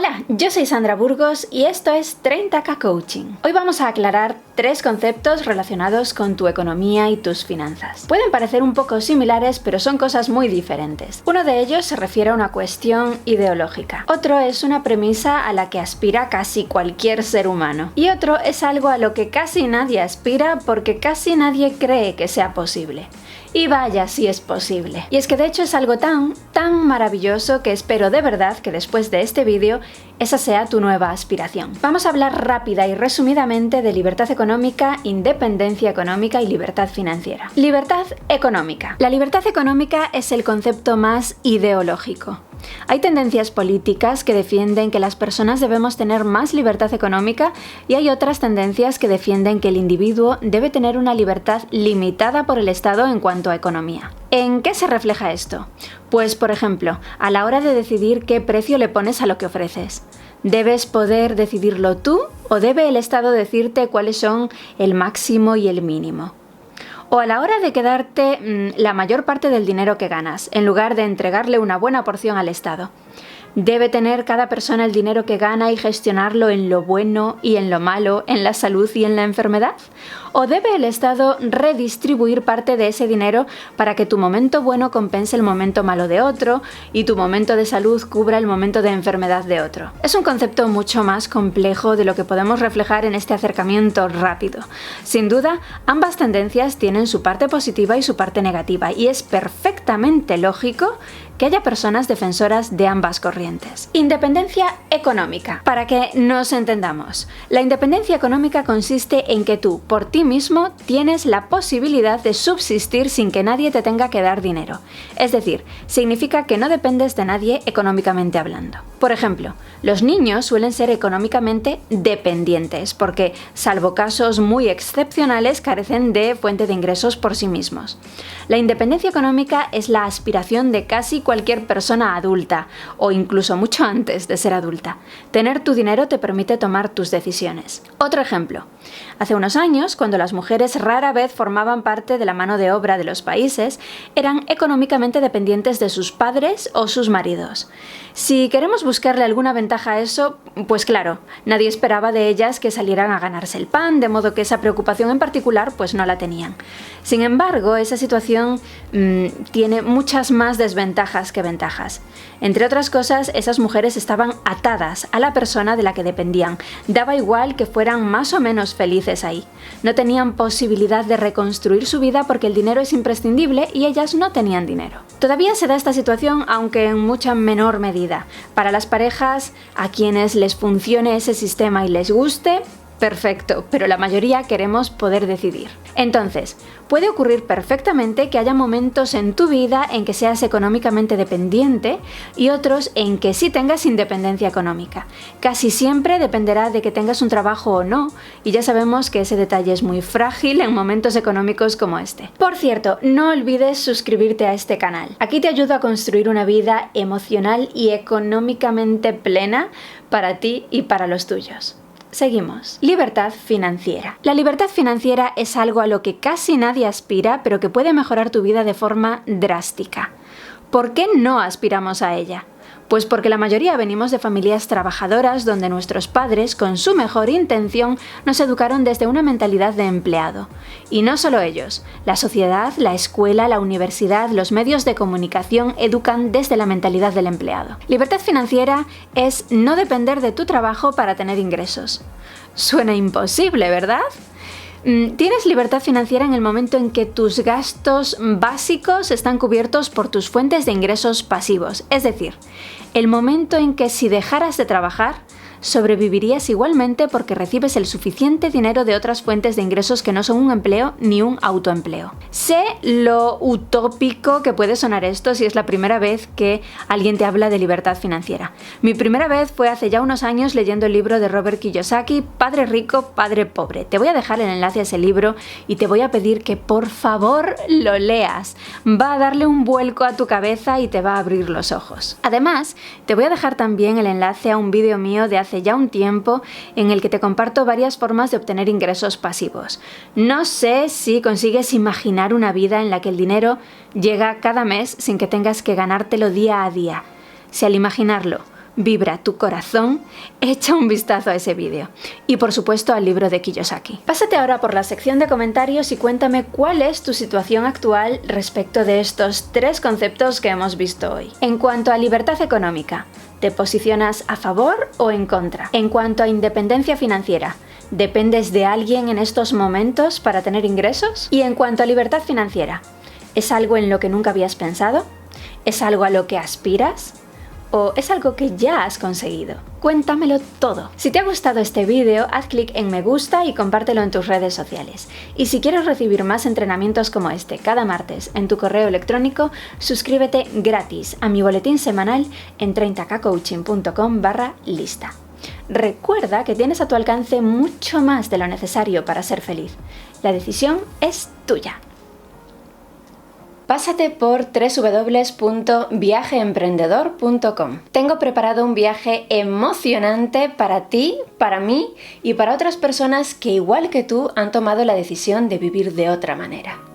Hola, yo soy Sandra Burgos y esto es 30K Coaching. Hoy vamos a aclarar 3 conceptos relacionados con tu economía y tus finanzas. Pueden parecer un poco similares, pero son cosas muy diferentes. Uno de ellos se refiere a una cuestión ideológica. Otro es una premisa a la que aspira casi cualquier ser humano. Y otro es algo a lo que casi nadie aspira porque casi nadie cree que sea posible. Y vaya si es posible. Y es que de hecho es algo tan maravilloso que espero de verdad que después de este vídeo esa sea tu nueva aspiración. Vamos a hablar rápida y resumidamente de libertad económica, independencia económica y libertad financiera. Libertad económica. La libertad económica es el concepto más ideológico. Hay tendencias políticas que defienden que las personas debemos tener más libertad económica y hay otras tendencias que defienden que el individuo debe tener una libertad limitada por el Estado en cuanto a economía. ¿En qué se refleja esto? Pues, por ejemplo, a la hora de decidir qué precio le pones a lo que ofreces. ¿Debes poder decidirlo tú o debe el Estado decirte cuáles son el máximo y el mínimo? O a la hora de quedarte la mayor parte del dinero que ganas, en lugar de entregarle una buena porción al Estado. ¿Debe tener cada persona el dinero que gana y gestionarlo en lo bueno y en lo malo, en la salud y en la enfermedad? ¿O debe el Estado redistribuir parte de ese dinero para que tu momento bueno compense el momento malo de otro y tu momento de salud cubra el momento de enfermedad de otro? Es un concepto mucho más complejo de lo que podemos reflejar en este acercamiento rápido. Sin duda, ambas tendencias tienen su parte positiva y su parte negativa, y es perfectamente lógico que haya personas defensoras de ambas corrientes. Independencia económica. Para que nos entendamos, la independencia económica consiste en que tú, por ti mismo, tienes la posibilidad de subsistir sin que nadie te tenga que dar dinero. Es decir, significa que no dependes de nadie económicamente hablando. Por ejemplo, los niños suelen ser económicamente dependientes porque, salvo casos muy excepcionales, carecen de fuente de ingresos por sí mismos. La independencia económica es la aspiración de casi cualquier persona adulta, o incluso mucho antes de ser adulta. Tener tu dinero te permite tomar tus decisiones. Otro ejemplo. Hace unos años, cuando las mujeres rara vez formaban parte de la mano de obra de los países, eran económicamente dependientes de sus padres o sus maridos. Si queremos buscarle alguna ventaja a eso, pues claro, nadie esperaba de ellas que salieran a ganarse el pan, de modo que esa preocupación en particular pues no la tenían. Sin embargo, esa situación tiene muchas más desventajas que ventajas. Entre otras cosas, esas mujeres estaban atadas a la persona de la que dependían. Daba igual que fueran más o menos felices ahí. No tenían posibilidad de reconstruir su vida porque el dinero es imprescindible y ellas no tenían dinero. Todavía se da esta situación, aunque en mucha menor medida. Para las parejas, a quienes les funcione ese sistema y les guste, perfecto, pero la mayoría queremos poder decidir. Entonces, puede ocurrir perfectamente que haya momentos en tu vida en que seas económicamente dependiente y otros en que sí tengas independencia económica. Casi siempre dependerá de que tengas un trabajo o no, y ya sabemos que ese detalle es muy frágil en momentos económicos como este. Por cierto, no olvides suscribirte a este canal. Aquí te ayudo a construir una vida emocional y económicamente plena para ti y para los tuyos. Seguimos. Libertad financiera. La libertad financiera es algo a lo que casi nadie aspira, pero que puede mejorar tu vida de forma drástica. ¿Por qué no aspiramos a ella? Pues porque la mayoría venimos de familias trabajadoras donde nuestros padres, con su mejor intención, nos educaron desde una mentalidad de empleado. Y no solo ellos, la sociedad, la escuela, la universidad, los medios de comunicación educan desde la mentalidad del empleado. Libertad financiera es no depender de tu trabajo para tener ingresos. Suena imposible, ¿verdad? Tienes libertad financiera en el momento en que tus gastos básicos están cubiertos por tus fuentes de ingresos pasivos, es decir, el momento en que si dejaras de trabajar, sobrevivirías igualmente porque recibes el suficiente dinero de otras fuentes de ingresos que no son un empleo ni un autoempleo. Sé lo utópico que puede sonar esto si es la primera vez que alguien te habla de libertad financiera. Mi primera vez fue hace ya unos años leyendo el libro de Robert Kiyosaki, Padre Rico, Padre Pobre. Te voy a dejar el enlace a ese libro y te voy a pedir que por favor lo leas. Va a darle un vuelco a tu cabeza y te va a abrir los ojos. Además, te voy a dejar también el enlace a un vídeo mío de hace ya un tiempo en el que te comparto varias formas de obtener ingresos pasivos. No sé si consigues imaginar una vida en la que el dinero llega cada mes sin que tengas que ganártelo día a día. Si al imaginarlo vibra tu corazón, echa un vistazo a ese vídeo. Y por supuesto al libro de Kiyosaki. Pásate ahora por la sección de comentarios y cuéntame cuál es tu situación actual respecto de estos 3 conceptos que hemos visto hoy. En cuanto a libertad económica, ¿te posicionas a favor o en contra? En cuanto a independencia financiera, ¿dependes de alguien en estos momentos para tener ingresos? Y en cuanto a libertad financiera, ¿es algo en lo que nunca habías pensado? ¿Es algo a lo que aspiras? ¿O es algo que ya has conseguido? Cuéntamelo todo. Si te ha gustado este vídeo, haz clic en me gusta y compártelo en tus redes sociales. Y si quieres recibir más entrenamientos como este cada martes en tu correo electrónico, suscríbete gratis a mi boletín semanal en 30kcoaching.com/lista. Recuerda que tienes a tu alcance mucho más de lo necesario para ser feliz. La decisión es tuya. Pásate por www.viajeemprendedor.com. Tengo preparado un viaje emocionante para ti, para mí y para otras personas que igual que tú han tomado la decisión de vivir de otra manera.